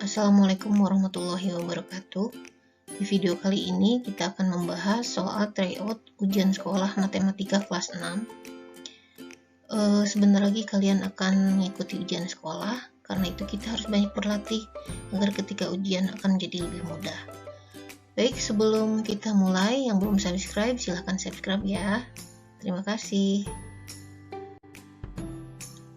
Assalamualaikum warahmatullahi wabarakatuh. Di video kali ini kita akan membahas soal tryout ujian sekolah matematika kelas 6. Sebentar lagi kalian akan mengikuti ujian sekolah, karena itu kita harus banyak berlatih agar ketika ujian akan menjadi lebih mudah. Baik, sebelum kita mulai, yang belum subscribe silahkan subscribe ya. Terima kasih.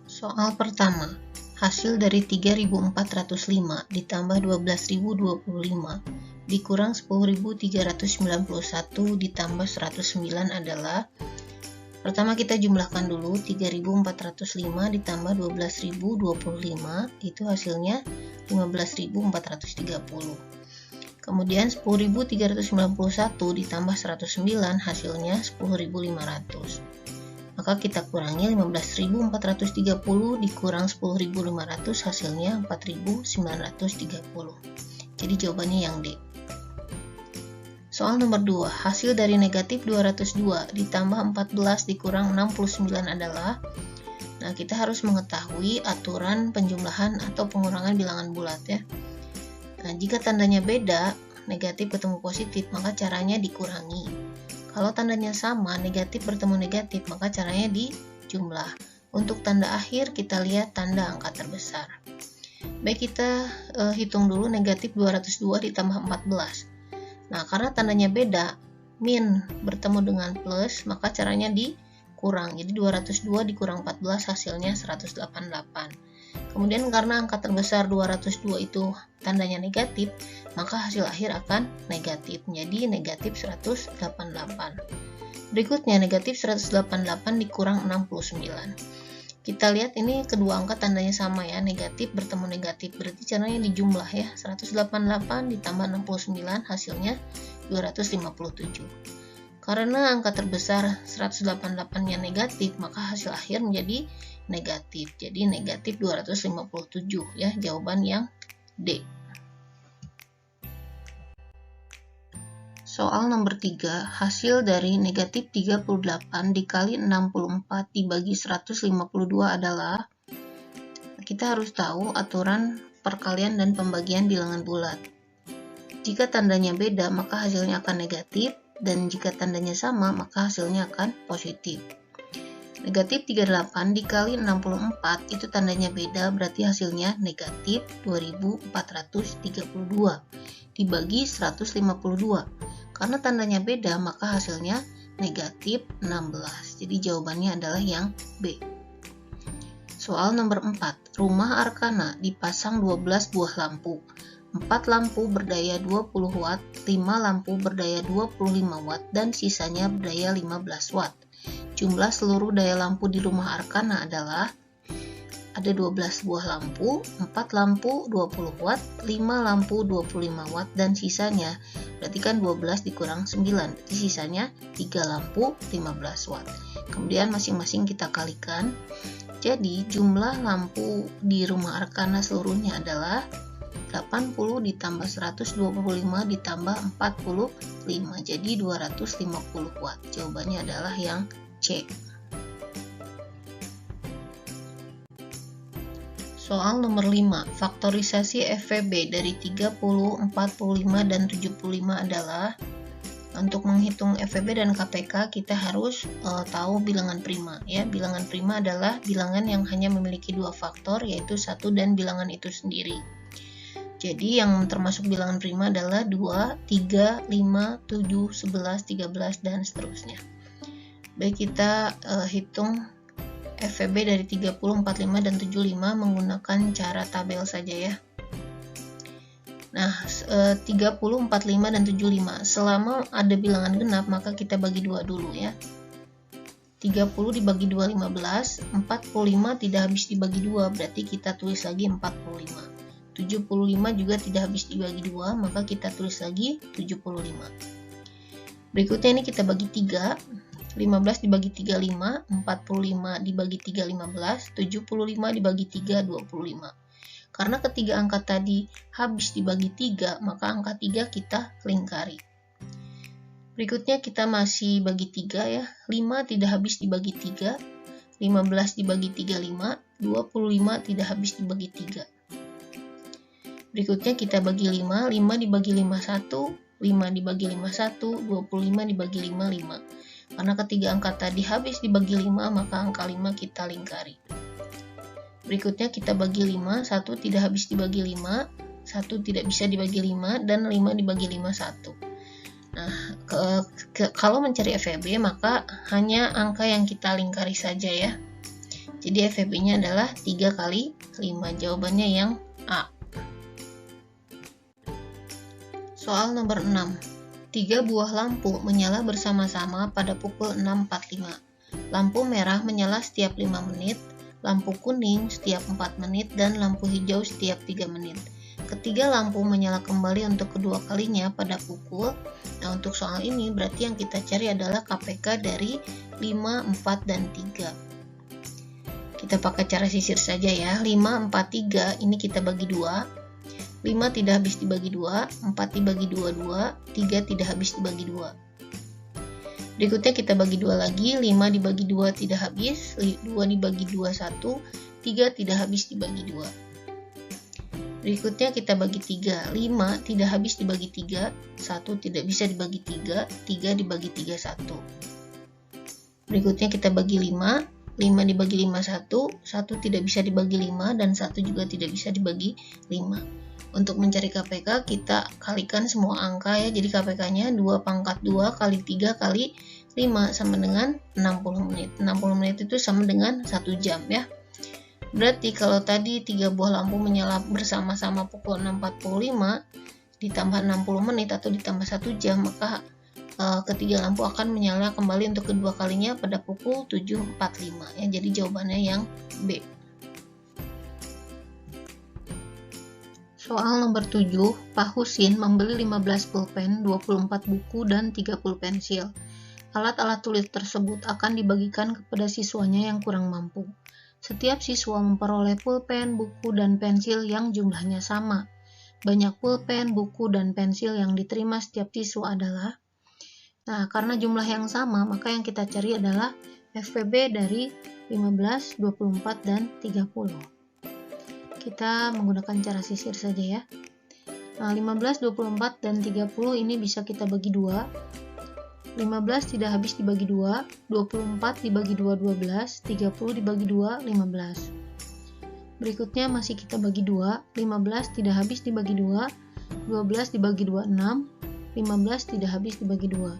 Soal pertama, hasil dari 3.405 ditambah 12.025 dikurang 10.391 ditambah 109 adalah, pertama kita jumlahkan dulu 3.405 ditambah 12.025, itu hasilnya 15.430. Kemudian 10.391 ditambah 109 hasilnya 10.500. Maka kita kurangi 15.430 dikurang 10.500 hasilnya 4.930. Jadi jawabannya yang D. Soal nomor 2, hasil dari negatif 202 ditambah 14 dikurang 69 adalah, nah kita harus mengetahui aturan penjumlahan atau pengurangan bilangan bulat ya. Nah, jika tandanya beda, negatif ketemu positif, maka caranya dikurangi. Kalau tandanya sama, negatif bertemu negatif, maka caranya dijumlah. Untuk tanda akhir, kita lihat tanda angka terbesar. Baik, kita hitung dulu negatif 202 ditambah 14. Nah, karena tandanya beda, min bertemu dengan plus, maka caranya dikurang. Jadi 202 dikurang 14 hasilnya 188. Kemudian karena angka terbesar 202 itu tandanya negatif, maka hasil akhir akan negatif, jadi negatif 188. Berikutnya negatif 188 dikurang 69. Kita lihat ini kedua angka tandanya sama ya, negatif bertemu negatif, berarti caranya dijumlah ya, 188 ditambah 69 hasilnya 257. Karena angka terbesar 188-nya negatif, maka hasil akhir menjadi negatif. Jadi negatif 257 ya, jawaban yang D. Soal nomor 3, hasil dari negatif 38 dikali 64 dibagi 152 adalah, kita harus tahu aturan perkalian dan pembagian bilangan bulat. Jika tandanya beda, maka hasilnya akan negatif, dan jika tandanya sama, maka hasilnya akan positif. Negatif 38 dikali 64 itu tandanya beda, berarti hasilnya negatif 2432 dibagi 152. Karena tandanya beda, maka hasilnya negatif 16. Jadi jawabannya adalah yang B. Soal nomor 4, rumah Arkana dipasang 12 buah lampu. 4 lampu berdaya 20 watt, 5 lampu berdaya 25 watt, dan sisanya berdaya 15 watt. Jumlah seluruh daya lampu di rumah Arkana adalah, ada 12 buah lampu, 4 lampu 20 watt, 5 lampu 25 watt, dan sisanya, berarti kan 12 dikurang 9, berarti sisanya 3 lampu 15 watt. Kemudian masing-masing kita kalikan, jadi jumlah lampu di rumah Arkana seluruhnya adalah 80 ditambah 125 ditambah 45, jadi 250 watt. Jawabannya adalah yang C. Soal nomor 5, faktorisasi FVB dari 30, 45, dan 75 adalah, untuk menghitung FVB dan KPK kita harus tahu bilangan prima ya. Bilangan prima adalah bilangan yang hanya memiliki dua faktor, yaitu 1 dan bilangan itu sendiri. Jadi yang termasuk bilangan prima adalah 2, 3, 5, 7, 11, 13, dan seterusnya. Baik, kita hitung FVB dari 30, 45, dan 75 menggunakan cara tabel saja ya. Nah, 30, 45, dan 75. Selama ada bilangan genap, maka kita bagi 2 dulu ya. 30 dibagi 2, 15. 45 tidak habis dibagi 2, berarti kita tulis lagi 45. 75 juga tidak habis dibagi 2, maka kita tulis lagi 75. Berikutnya ini kita bagi 3, 15 dibagi 3, 5, 45 dibagi 3, 15, 75 dibagi 3, 25. Karena ketiga angka tadi habis dibagi 3, maka angka 3 kita lingkari. Berikutnya kita masih bagi 3 ya, 5 tidak habis dibagi 3, 15 dibagi 3, 5, 25 tidak habis dibagi 3. Berikutnya kita bagi 5, 5 dibagi 5 1, 5 dibagi 5 1, 25 dibagi 5 5. Karena ketiga angka tadi habis dibagi 5, maka angka 5 kita lingkari. Berikutnya kita bagi 5, 1 tidak habis dibagi 5, 1 tidak bisa dibagi 5, dan 5 dibagi 5 1. Nah, kalau mencari FEB maka hanya angka yang kita lingkari saja ya. Jadi FEB-nya adalah 3 kali 5. Jawabannya yang A. Soal nomor 6. 3 buah lampu menyala bersama-sama pada pukul 6.45. Lampu merah menyala setiap 5 menit, lampu kuning setiap 4 menit, dan lampu hijau setiap 3 menit. Ketiga lampu menyala kembali untuk kedua kalinya pada pukul. Nah, untuk soal ini berarti yang kita cari adalah KPK dari 5, 4, dan 3. Kita pakai cara sisir saja ya. 5, 4, 3 ini kita bagi 2. 5 tidak habis dibagi 2, 4 dibagi 2, 2, 3 tidak habis dibagi 2. Berikutnya kita bagi 2 lagi, 5 dibagi 2 tidak habis, 2 dibagi 2, 1, 3 tidak habis dibagi 2. Berikutnya kita bagi 3, 5 tidak habis dibagi 3, 1 tidak bisa dibagi 3, 3 dibagi 3, 1. Berikutnya kita bagi 5, 5 dibagi 5, 1, 1 tidak bisa dibagi 5, dan 1 juga tidak bisa dibagi 5. Untuk mencari KPK kita kalikan semua angka ya, jadi KPK-nya 2 pangkat 2 kali 3 kali 5 sama dengan 60 menit. 60 menit itu sama dengan 1 jam ya. Berarti kalau tadi 3 buah lampu menyala bersama-sama pukul 6.45 ditambah 60 menit atau ditambah 1 jam, maka ketiga lampu akan menyala kembali untuk kedua kalinya pada pukul 7.45 ya. Jadi jawabannya yang B. Soal nomor 7, Pak Husin membeli 15 pulpen, 24 buku, dan 30 pensil. Alat-alat tulis tersebut akan dibagikan kepada siswanya yang kurang mampu. Setiap siswa memperoleh pulpen, buku, dan pensil yang jumlahnya sama. Banyak pulpen, buku, dan pensil yang diterima setiap siswa adalah. Nah, karena jumlah yang sama, maka yang kita cari adalah FPB dari 15, 24, dan 30. Kita menggunakan cara sisir saja ya. Nah, 15, 24, dan 30 ini bisa kita bagi 2. 15 tidak habis dibagi 2, 24 dibagi 2, 12, 30 dibagi 2, 15. Berikutnya masih kita bagi 2, 15 tidak habis dibagi 2, 12 dibagi 2, 6, 15 tidak habis dibagi 2.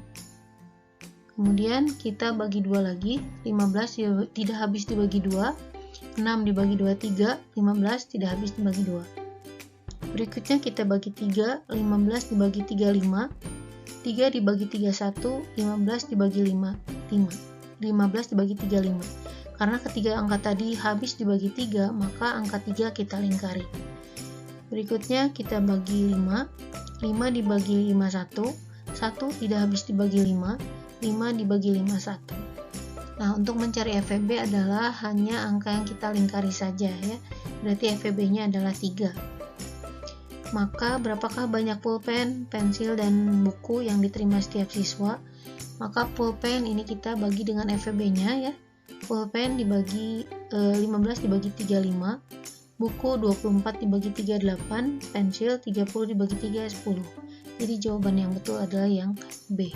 Kemudian kita bagi 2 lagi, 15 tidak habis dibagi 2, 6 dibagi 2, 3, 15 tidak habis dibagi 2. Berikutnya kita bagi 3, 15 dibagi 3, 5, 3 dibagi 3, 1, 15 dibagi 5, 15 dibagi 3, 5. Karena ketiga angka tadi habis dibagi 3, maka angka 3 kita lingkari. Berikutnya kita bagi 5, 5 dibagi 5, 1, 1 tidak habis dibagi 5, 5 dibagi 5, 1. Nah, untuk mencari FEB adalah hanya angka yang kita lingkari saja ya. Berarti FEB-nya adalah 3. Maka berapakah banyak pulpen, pensil, dan buku yang diterima setiap siswa? Maka pulpen ini kita bagi dengan FEB-nya ya. Pulpen dibagi 15 dibagi 35, buku 24 dibagi 38, pensil 30 dibagi 3, 10. Jadi jawaban yang betul adalah yang B.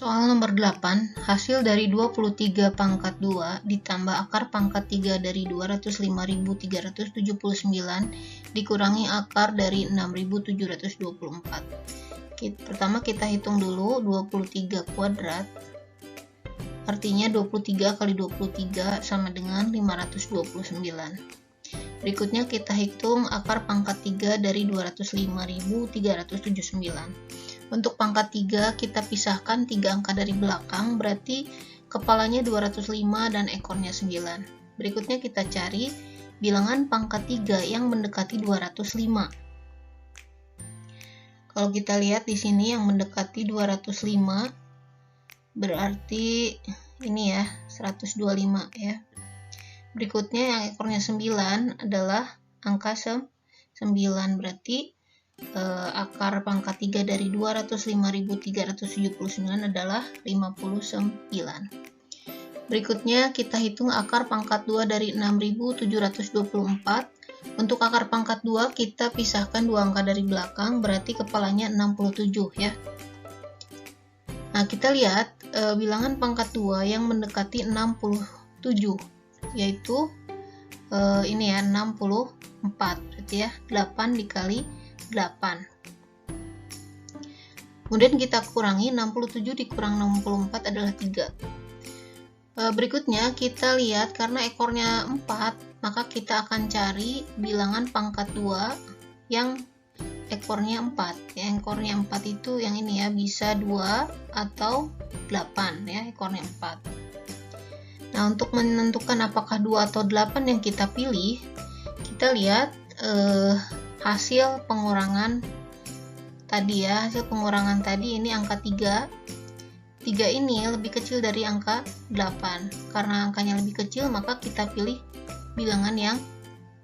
Soal nomor 8, hasil dari 23 pangkat 2 ditambah akar pangkat 3 dari 205.379 dikurangi akar dari 6.724. Pertama kita hitung dulu 23 kuadrat, artinya 23 kali 23 sama dengan 529. Berikutnya kita hitung akar pangkat 3 dari 205.379. Untuk pangkat 3 kita pisahkan 3 angka dari belakang, berarti kepalanya 205 dan ekornya 9. Berikutnya kita cari bilangan pangkat 3 yang mendekati 205. Kalau kita lihat di sini yang mendekati 205 berarti ini ya 125 ya. Berikutnya yang ekornya 9 adalah angka 9, berarti akar pangkat 3 dari 205.379 adalah 59. Berikutnya kita hitung akar pangkat 2 dari 6.724. Untuk akar pangkat 2 kita pisahkan 2 angka dari belakang, berarti kepalanya 67 ya. Nah, kita lihat bilangan pangkat 2 yang mendekati 67, yaitu ini ya 64, berarti ya 8 dikali 8. Kemudian kita kurangi, 67 dikurang 64 adalah 3. Berikutnya kita lihat karena ekornya 4, maka kita akan cari bilangan pangkat 2 yang ekornya 4. Ya, ekornya 4 itu yang ini ya, bisa 2 atau 8 ya, ekornya 4. Nah, untuk menentukan apakah 2 atau 8 yang kita pilih, kita lihat hasil pengurangan tadi ya, hasil pengurangan tadi ini angka 3. 3 ini lebih kecil dari angka 8. Karena angkanya lebih kecil, maka kita pilih bilangan yang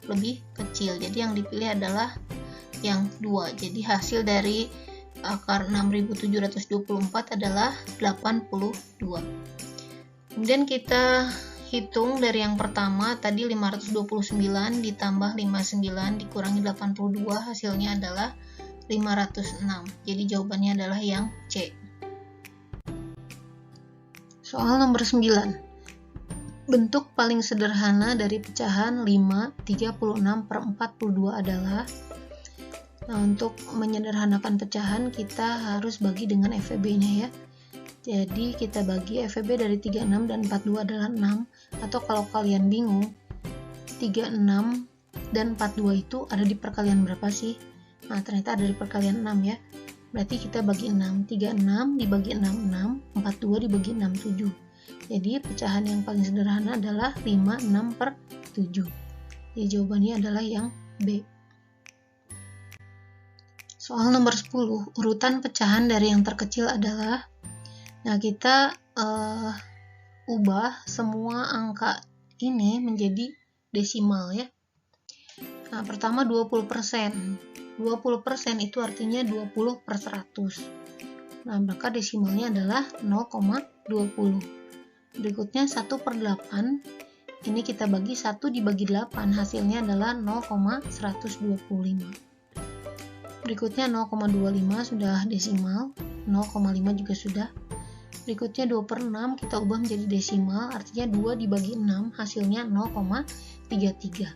lebih kecil. Jadi yang dipilih adalah yang 2. Jadi hasil dari akar 6724 adalah 82. Kemudian kita hitung dari yang pertama, tadi 529 ditambah 59 dikurangi 82, hasilnya adalah 506. Jadi jawabannya adalah yang C. Soal nomor 9. Bentuk paling sederhana dari pecahan 5, 36/42 adalah. Nah, untuk menyederhanakan pecahan kita harus bagi dengan FEB-nya ya. Jadi kita bagi FEB dari 36 dan 42 adalah 6. Atau kalau kalian bingung, 36 dan 42 itu ada di perkalian berapa sih? Nah, ternyata ada di perkalian 6 ya. Berarti kita bagi 6. 36 dibagi 6, 6. 42 dibagi 6, 7. Jadi pecahan yang paling sederhana adalah 56/7. Jadi jawabannya adalah yang B. Soal nomor 10. Urutan pecahan dari yang terkecil adalah. Nah, kita ubah semua angka ini menjadi desimal ya. Nah, pertama 20%. 20% itu artinya 20/100. Nah, maka desimalnya adalah 0,20. Berikutnya 1/8. Ini kita bagi 1 dibagi 8, hasilnya adalah 0,125. Berikutnya 0,25 sudah desimal, 0,5 juga sudah. Berikutnya 2/6 kita ubah menjadi desimal, artinya 2 dibagi 6, hasilnya 0,33.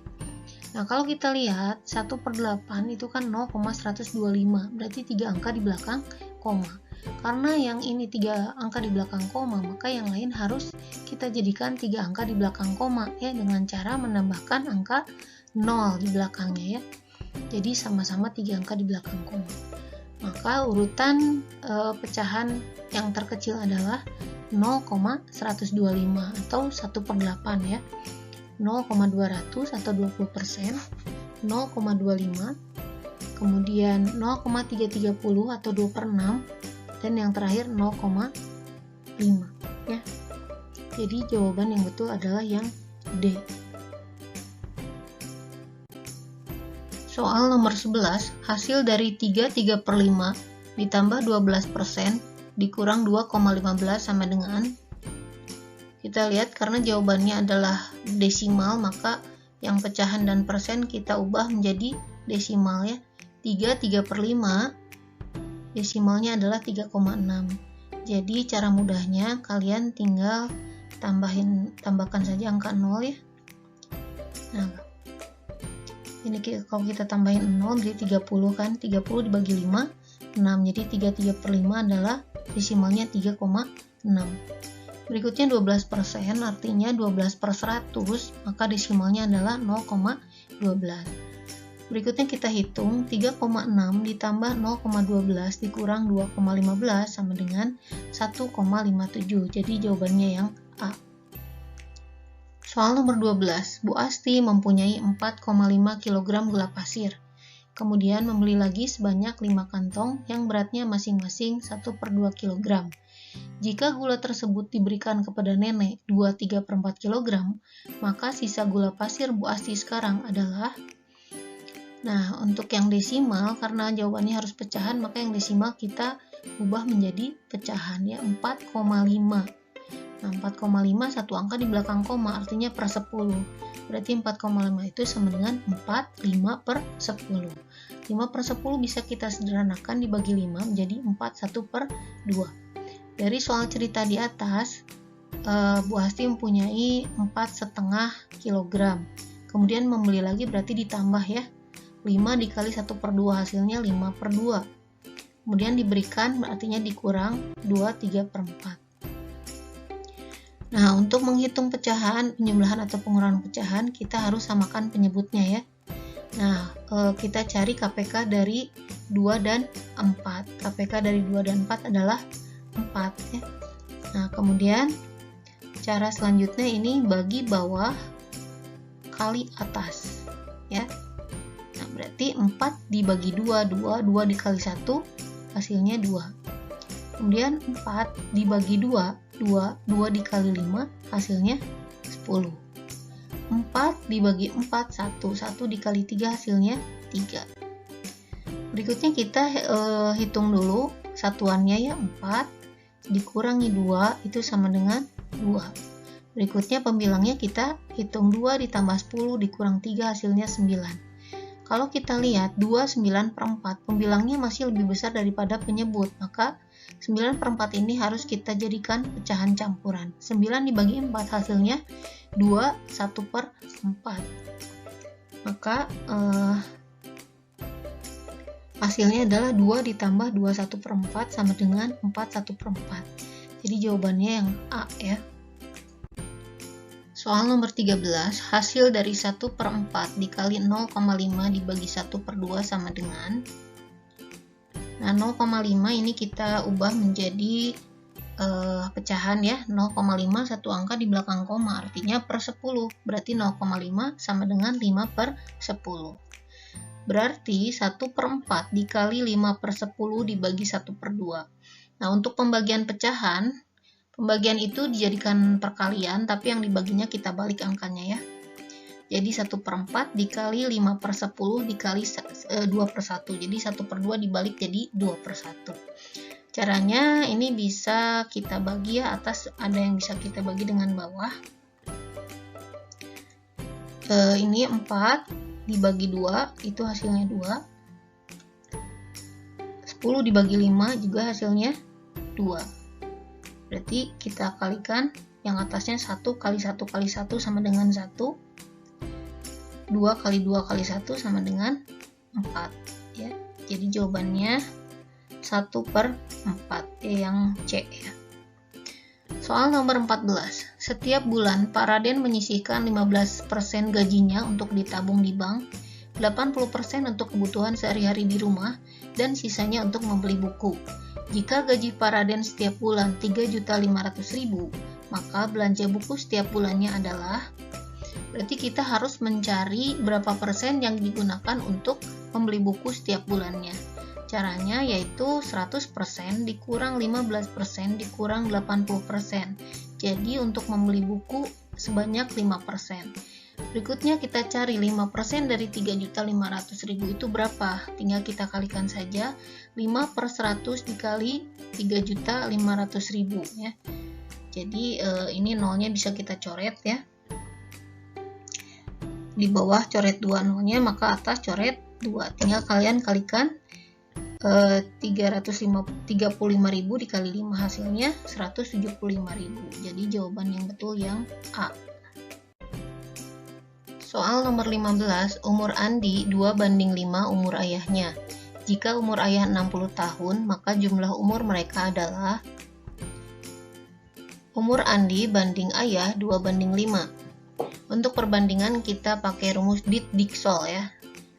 Nah, kalau kita lihat 1/8 itu kan 0,125, berarti 3 angka di belakang koma. Karena yang ini 3 angka di belakang koma, maka yang lain harus kita jadikan 3 angka di belakang koma ya, dengan cara menambahkan angka 0 di belakangnya ya. Jadi sama-sama 3 angka di belakang koma. Maka urutan pecahan yang terkecil adalah 0,125 atau 1/8 ya. 0,200 atau 20%, 0,25, kemudian 0,330 atau 2/6, dan yang terakhir 0,5 ya. Jadi jawaban yang betul adalah yang D. Soal nomor 11, hasil dari 3/5 ditambah 12% dikurang 2,15 sama dengan. Kita lihat karena jawabannya adalah desimal, maka yang pecahan dan persen kita ubah menjadi desimal ya. 3/5 desimalnya adalah 3,6. Jadi cara mudahnya kalian tinggal tambahkan saja angka 0 ya. Nah, ini kalau kita tambahin 0 jadi 30 kan, 30 dibagi 5, 6. Jadi 3/5 adalah desimalnya 3,6. Berikutnya 12%, artinya 12/100, maka desimalnya adalah 0,12. Berikutnya kita hitung 3,6 ditambah 0,12 dikurang 2,15 sama dengan 1,57. Jadi jawabannya yang A. Soal nomor 12, Bu Asti mempunyai 4,5 kg gula pasir. Kemudian membeli lagi sebanyak 5 kantong yang beratnya masing-masing 1/2 kg. Jika gula tersebut diberikan kepada nenek 2/3/4 kg, maka sisa gula pasir Bu Asti sekarang adalah. Nah, untuk yang desimal, karena jawabannya harus pecahan, maka yang desimal kita ubah menjadi pecahan ya, 4,5. Nah, 4,5 satu angka di belakang koma, artinya per 10. Berarti 4,5 itu sama dengan 45 per 10. 5 per 10 bisa kita sederhanakan dibagi 5 menjadi 41 per 2. Dari soal cerita di atas, Bu Hasti mempunyai 4,5 kg. Kemudian membeli lagi berarti ditambah ya. 5 dikali 1 per 2 hasilnya 5 per 2. Kemudian diberikan artinya dikurang 2/3 per 4. Nah, untuk menghitung pecahan, penjumlahan atau pengurangan pecahan, kita harus samakan penyebutnya ya. Nah, kita cari KPK dari 2 dan 4. KPK dari 2 dan 4 adalah 4 ya. Nah, kemudian cara selanjutnya ini bagi bawah kali atas ya. Nah, berarti 4 dibagi 2, 2 dikali 1 hasilnya 2. Kemudian 4 dibagi 2 dikali 5 hasilnya 10. 4 dibagi 4, 1 dikali 3 hasilnya 3. Berikutnya kita hitung dulu satuannya ya, 4 dikurangi 2 itu sama dengan 2. Berikutnya pembilangnya kita hitung 2 ditambah 10 dikurang 3 hasilnya 9. Kalau kita lihat 2, 9 per 4, pembilangnya masih lebih besar daripada penyebut, maka 9 per 4 ini harus kita jadikan pecahan campuran. 9 dibagi 4 hasilnya 2, 1 per 4. Maka hasilnya adalah 2 ditambah 2, 1 per 4 sama dengan 4, 1 per 4. Jadi jawabannya yang A ya. Soal nomor 13, hasil dari 1 per 4 dikali 0,5 dibagi 1 per 2 sama dengan. Nah, 0,5 ini kita ubah menjadi pecahan ya. 0,5 satu angka di belakang koma, artinya per 10. Berarti 0,5 sama dengan 5 per 10. Berarti 1 per 4 dikali 5 per 10 dibagi 1 per 2. Nah, untuk pembagian pecahan, pembagian itu dijadikan perkalian, tapi yang dibaginya kita balik angkanya ya. Jadi 1 per 4 dikali 5 per 10 dikali 2 per 1. Jadi 1 per 2 dibalik jadi 2 per 1. Caranya ini bisa kita bagi ya, atas ada yang bisa kita bagi dengan bawah. Ini 4 dibagi 2, itu hasilnya 2. 10 dibagi 5 juga hasilnya 2. Berarti kita kalikan yang atasnya 1 kali 1 kali 1 sama dengan 1. 2 kali 2 kali 1 sama dengan 4 ya. Jadi jawabannya 1 per 4 yang C ya. Soal nomor 14. Setiap bulan Pak Raden menyisihkan 15% gajinya untuk ditabung di bank, 80% untuk kebutuhan sehari-hari di rumah, dan sisanya untuk membeli buku. Jika gaji Pak Raden setiap bulan 3.500.000, maka belanja buku setiap bulannya adalah, berarti kita harus mencari berapa persen yang digunakan untuk membeli buku setiap bulannya. Caranya yaitu 100% dikurang 15% dikurang 80%. Jadi untuk membeli buku sebanyak 5%. Berikutnya kita cari 5% dari 3.500.000 itu berapa? Tinggal kita kalikan saja. 5 per 100 dikali 3.500.000 ya. Jadi ini nolnya bisa kita coret ya. Di bawah coret 2 nolnya, maka atas coret 2. Tinggal kalian kalikan 335.000 dikali 5 hasilnya 175.000. Jadi jawaban yang betul yang A. Soal nomor 15, umur Andi 2:5 umur ayahnya. Jika umur ayah 60 tahun, maka jumlah umur mereka adalah, umur Andi banding ayah 2:5. Untuk perbandingan kita pakai rumus DIT-DIK-SOL ya.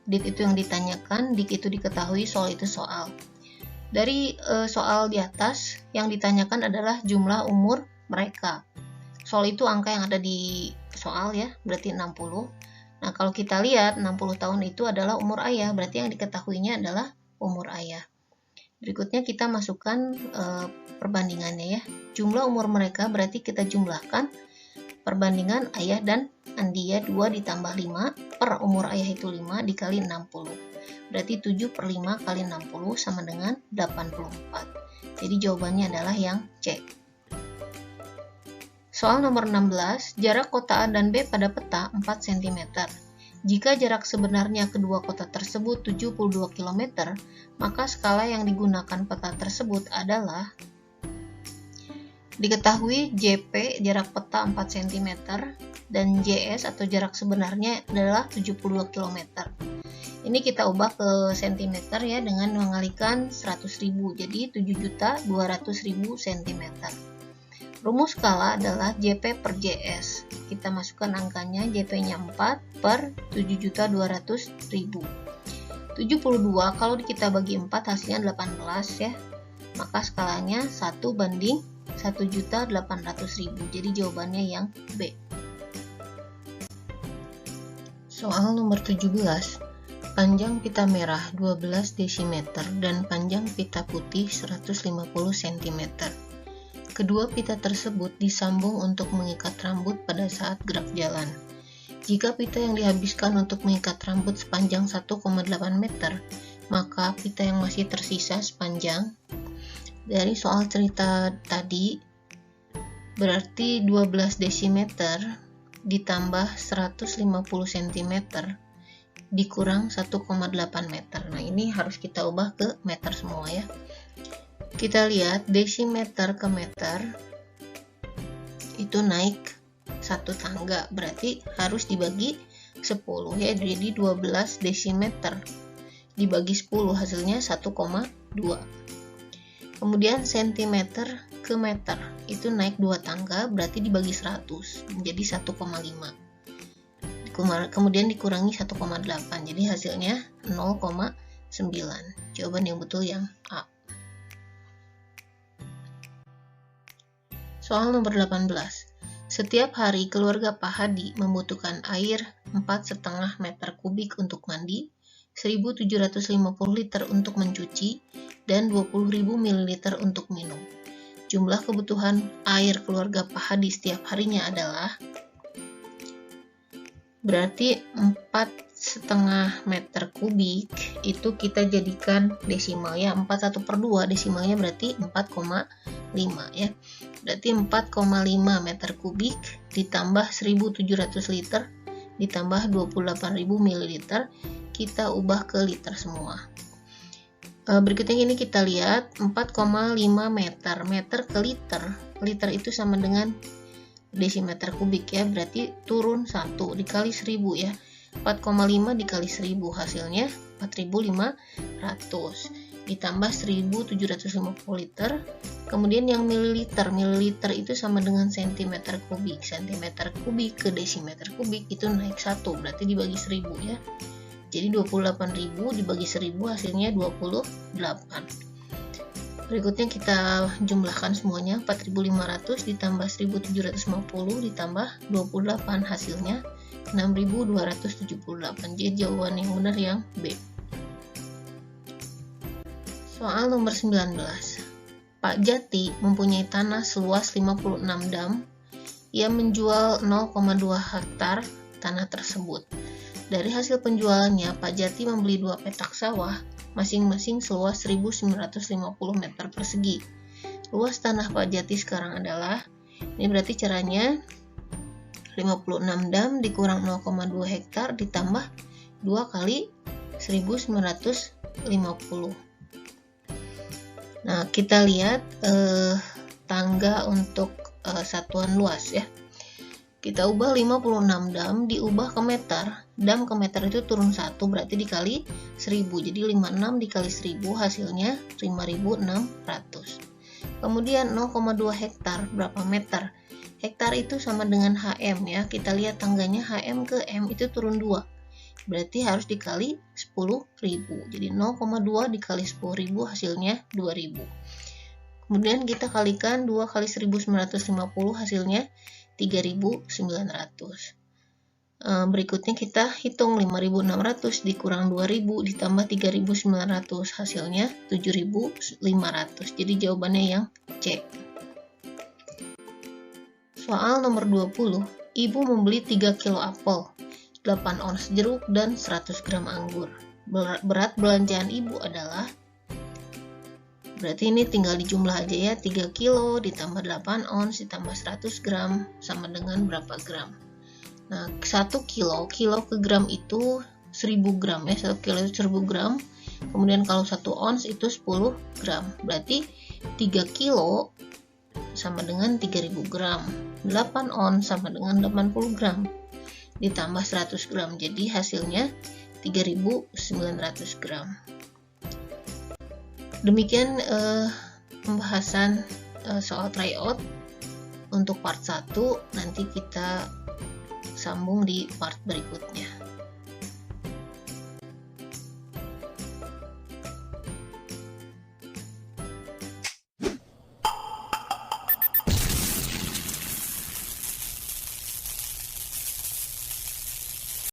DIT itu yang ditanyakan, DIK itu diketahui, SOL itu soal. Dari soal di atas, yang ditanyakan adalah jumlah umur mereka. SOL itu angka yang ada di soal ya, berarti 60. Nah, kalau kita lihat 60 tahun itu adalah umur ayah, berarti yang diketahuinya adalah umur ayah. Berikutnya kita masukkan perbandingannya ya. Jumlah umur mereka berarti kita jumlahkan perbandingan ayah dan Andi ya, 2 ditambah 5 per umur ayah itu 5 dikali 60. Berarti 7 per 5 kali 60 sama dengan 84. Jadi jawabannya adalah yang C. Soal nomor 16, jarak kota A dan B pada peta 4 cm. Jika jarak sebenarnya kedua kota tersebut 72 km, maka skala yang digunakan peta tersebut adalah: diketahui JP jarak peta 4 cm dan JS atau jarak sebenarnya adalah 72 km. Ini kita ubah ke cm ya dengan mengalihkan 100.000, jadi 7.200.000 cm. Rumus skala adalah JP per JS. Kita masukkan angkanya, JP-nya 4 per 7.200.000. 72 kalau kita bagi 4 hasilnya 18 ya. Maka skalanya 1 banding 1.800.000. Jadi jawabannya yang B. Soal nomor 17. Panjang pita merah 12 dm dan panjang pita putih 150 cm. Kedua pita tersebut disambung untuk mengikat rambut pada saat gerak jalan. Jika pita yang dihabiskan untuk mengikat rambut sepanjang 1,8 meter, maka pita yang masih tersisa sepanjang, dari soal cerita tadi, berarti 12 desimeter ditambah 150 cm dikurang 1,8 meter. Nah, ini harus kita ubah ke meter semua ya. Kita lihat desimeter ke meter itu naik satu tangga, berarti harus dibagi 10 ya. Jadi 12 desimeter dibagi 10 hasilnya 1,2. Kemudian centimeter ke meter itu naik 2 tangga, berarti dibagi 100 menjadi 1,5. Kemudian dikurangi 1,8, jadi hasilnya 0,9. Jawaban yang betul yang A. Soal nomor 18. Setiap hari keluarga Pak Hadi membutuhkan air 4,5 meter kubik untuk mandi, 1.750 liter untuk mencuci, dan 20.000 ml untuk minum. Jumlah kebutuhan air keluarga Pak Hadi setiap harinya adalah, berarti 4,5 meter kubik itu kita jadikan desimal ya, 41/2 desimalnya berarti 4,5 ya. Berarti 4,5 meter kubik ditambah 1.700 liter ditambah 28.000 ml, kita ubah ke liter semua. Berikutnya ini kita lihat 4,5 meter ke liter. Liter itu sama dengan desimeter kubik ya, berarti turun 1 dikali 1000 ya. 4,5 dikali 1000 hasilnya 4.500 ditambah 1.750 liter. Kemudian yang mililiter itu sama dengan centimeter kubik. Centimeter kubik ke desimeter kubik itu naik 1, berarti dibagi 1000 ya. Jadi 28.000 dibagi 1000 hasilnya 28. Berikutnya kita jumlahkan semuanya, 4.500 ditambah 1.750 ditambah 28 hasilnya 6.278. Jadi jawaban yang benar yang B. Soal nomor 19. Pak Jati mempunyai tanah seluas 56 dam. Ia menjual 0,2 hektar tanah tersebut. Dari hasil penjualannya, Pak Jati membeli 2 petak sawah, masing-masing seluas 1.950 meter persegi. Luas tanah Pak Jati sekarang adalah, ini berarti caranya 56 dam dikurang 0,2 hektar ditambah 2 kali 1.950. Nah, kita lihat tangga untuk satuan luas ya. Kita ubah 56 dam diubah ke meter. Dam ke meter itu turun 1, berarti dikali 1000. Jadi 56 dikali 1000 hasilnya 5.600. Kemudian 0,2 hektar berapa meter? Hektar itu sama dengan HM ya. Kita lihat tangganya HM ke M itu turun 2. Berarti harus dikali 10.000. Jadi 0,2 dikali 10.000 hasilnya 2.000. Kemudian kita kalikan 2 kali 1.950 hasilnya 3.900. Berikutnya kita hitung 5.600 dikurang 2.000 ditambah 3.900 hasilnya 7.500. Jadi jawabannya yang C. Soal nomor 20. Ibu membeli 3 kilo apel, 8 ons jeruk, dan 100 gram anggur. Berat belanjaan ibu adalah, Berarti ini tinggal dijumlah aja ya, 3 kilo ditambah 8 ons ditambah 100 gram sama dengan berapa gram. Nah, 1 kilo ke gram itu 1000 gram ya, 1 kilo itu 1000 gram. Kemudian kalau 1 ons itu 10 gram. Berarti 3 kilo sama dengan 3000 gram. 8 ons sama dengan 80 gram. Ditambah 100 gram. Jadi hasilnya 3900 gram. Demikian pembahasan soal tryout untuk part 1. Nanti kita sambung di part berikutnya.